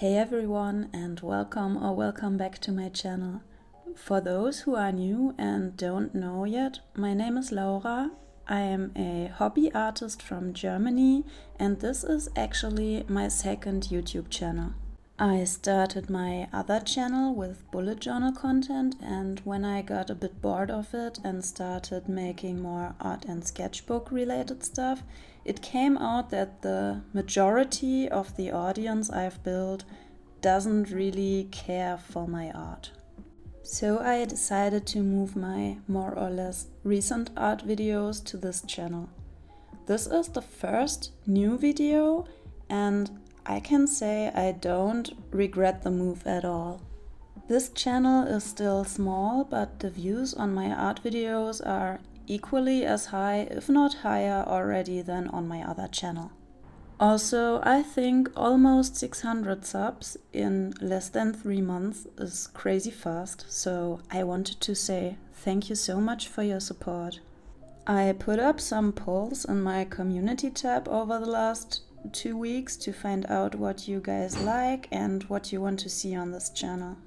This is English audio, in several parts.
Hey everyone, and welcome back to my channel. For those who are new and don't know yet, my name is Laura. I am a hobby artist from Germany, and this is actually my second YouTube channel. I started my other channel with bullet journal content, and when I got a bit bored of it and started making more art and sketchbook related stuff, it came out that the majority of the audience I've built doesn't really care for my art. So I decided to move my more or less recent art videos to this channel. This is the first new video, and I can say I don't regret the move at all. This channel is still small, but the views on my art videos are equally as high, if not higher already than on my other channel. Also, I think almost 600 subs in less than 3 months is crazy fast, so I wanted to say thank you so much for your support. I put up some polls in my community tab over the last 2 weeks to find out what you guys like and what you want to see on this channel.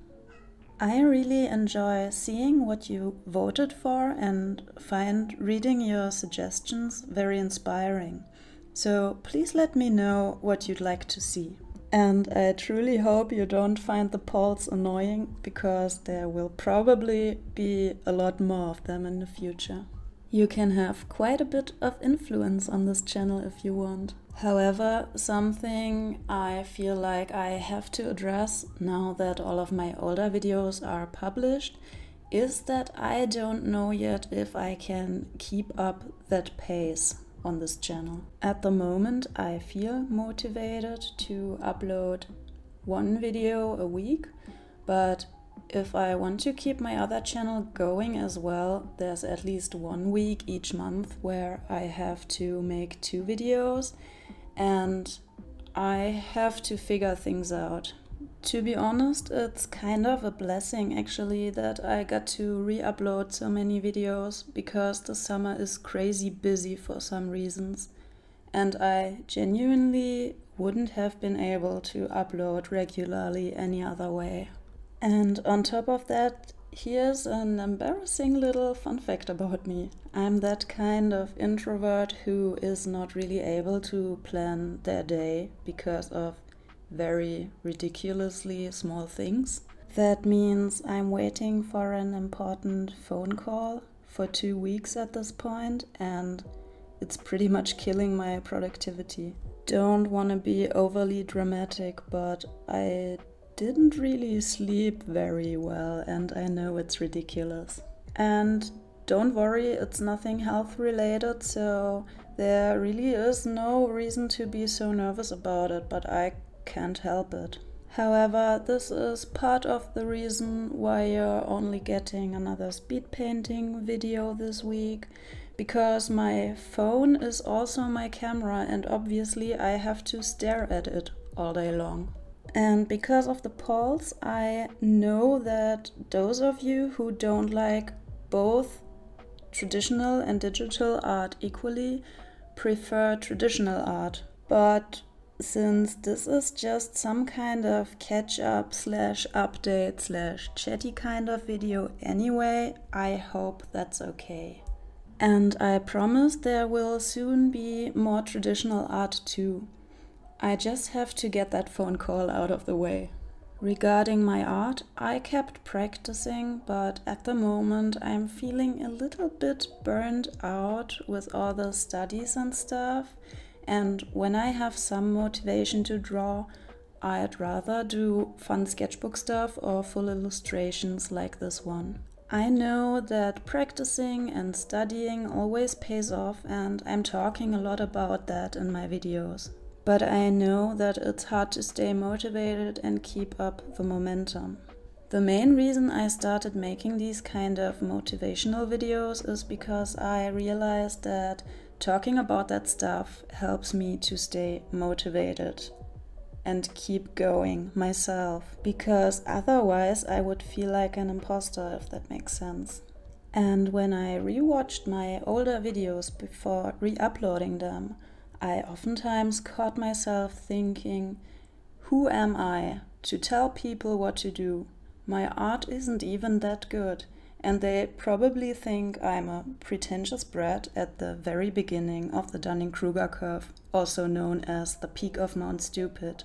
I really enjoy seeing what you voted for and find reading your suggestions very inspiring. So please let me know what you'd like to see. And I truly hope you don't find the polls annoying, because there will probably be a lot more of them in the future. You can have quite a bit of influence on this channel if you want. However, something I feel like I have to address now that all of my older videos are published is that I don't know yet if I can keep up that pace on this channel. At the moment, I feel motivated to upload 1 video a week, but if I want to keep my other channel going as well, there's at least 1 week each month where I have to make 2 videos, and I have to figure things out. To be honest, it's kind of a blessing actually that I got to re-upload so many videos, because the summer is crazy busy for some reasons, and I genuinely wouldn't have been able to upload regularly any other way. And on top of that, here's an embarrassing little fun fact about me. I'm that kind of introvert who is not really able to plan their day because of very ridiculously small things. That means I'm waiting for an important phone call for 2 weeks at this point, and it's pretty much killing my productivity. Don't want to be overly dramatic, but I didn't really sleep very well, and I know it's ridiculous. And don't worry, it's nothing health related, so there really is no reason to be so nervous about it, but I can't help it. However, this is part of the reason why you're only getting another speed painting video this week, because my phone is also my camera, and obviously I have to stare at it all day long. And because of the polls, I know that those of you who don't like both traditional and digital art equally prefer traditional art. But since this is just some kind of catch-up / update / chatty kind of video anyway, I hope that's okay. And I promise there will soon be more traditional art too. I just have to get that phone call out of the way. Regarding my art, I kept practicing, but at the moment I'm feeling a little bit burned out with all the studies and stuff, and when I have some motivation to draw, I'd rather do fun sketchbook stuff or full illustrations like this one. I know that practicing and studying always pays off, and I'm talking a lot about that in my videos. But I know that it's hard to stay motivated and keep up the momentum. The main reason I started making these kind of motivational videos is because I realized that talking about that stuff helps me to stay motivated and keep going myself, because otherwise I would feel like an imposter, if that makes sense. And when I rewatched my older videos before re-uploading them, I oftentimes caught myself thinking, Who am I to tell people what to do? My art isn't even that good, and they probably think I'm a pretentious brat at the very beginning of the Dunning-Kruger curve, also known as the peak of Mount Stupid,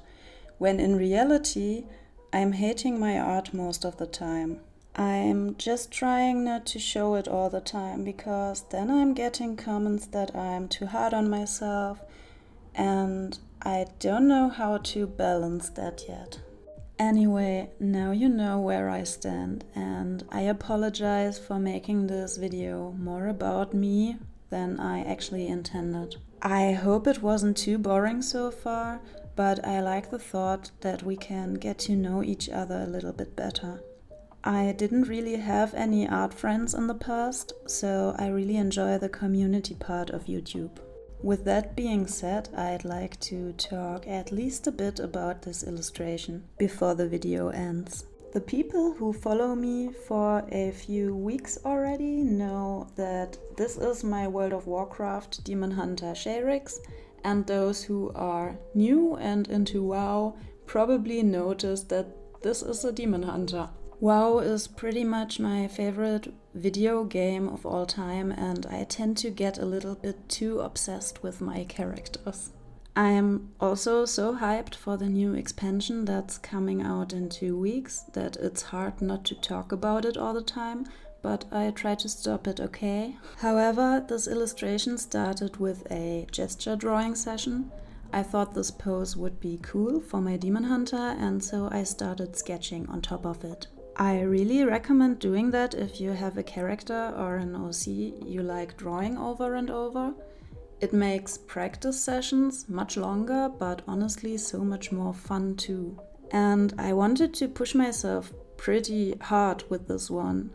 when in reality I'm hating my art most of the time. I'm just trying not to show it all the time, because then I'm getting comments that I'm too hard on myself, and I don't know how to balance that yet. Anyway, now you know where I stand, and I apologize for making this video more about me than I actually intended. I hope it wasn't too boring so far, but I like the thought that we can get to know each other a little bit better. I didn't really have any art friends in the past, so I really enjoy the community part of YouTube. With that being said, I'd like to talk at least a bit about this illustration before the video ends. The people who follow me for a few weeks already know that this is my World of Warcraft Demon Hunter Shayrix, and those who are new and into WoW probably noticed that this is a Demon Hunter. WoW is pretty much my favorite video game of all time, and I tend to get a little bit too obsessed with my characters. I'm also so hyped for the new expansion that's coming out in 2 weeks that it's hard not to talk about it all the time, but I try to stop it, okay? However, this illustration started with a gesture drawing session. I thought this pose would be cool for my Demon Hunter, and so I started sketching on top of it. I really recommend doing that if you have a character or an OC you like drawing over and over. It makes practice sessions much longer, but honestly so much more fun too. And I wanted to push myself pretty hard with this one.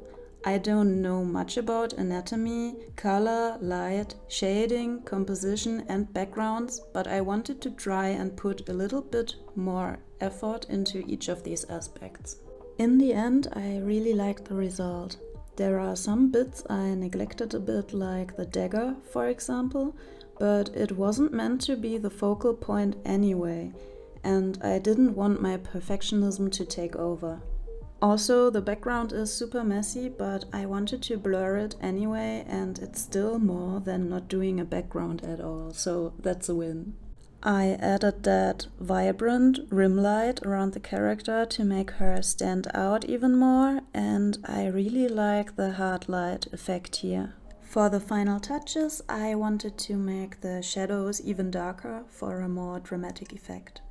I don't know much about anatomy, color, light, shading, composition and backgrounds, but I wanted to try and put a little bit more effort into each of these aspects. In the end, I really liked the result. There are some bits I neglected a bit, like the dagger, for example, but it wasn't meant to be the focal point anyway, and I didn't want my perfectionism to take over. Also, the background is super messy, but I wanted to blur it anyway, and it's still more than not doing a background at all, so that's a win. I added that vibrant rim light around the character to make her stand out even more, and I really like the hard light effect here. For the final touches, I wanted to make the shadows even darker for a more dramatic effect.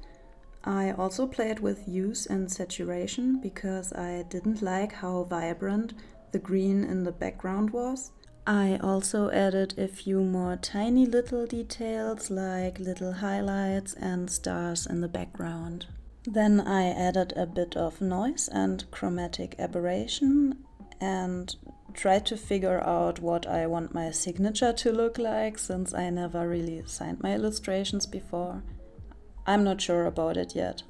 I also played with hues and saturation because I didn't like how vibrant the green in the background was. I also added a few more tiny little details like little highlights and stars in the background. Then I added a bit of noise and chromatic aberration and tried to figure out what I want my signature to look like, since I never really signed my illustrations before. I'm not sure about it yet.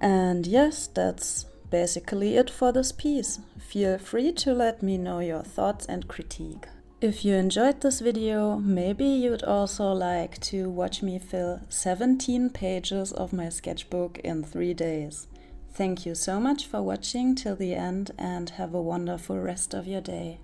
And yes, that's basically it for this piece. Feel free to let me know your thoughts and critique. If you enjoyed this video, maybe you'd also like to watch me fill 17 pages of my sketchbook in 3 days. Thank you so much for watching till the end, and have a wonderful rest of your day.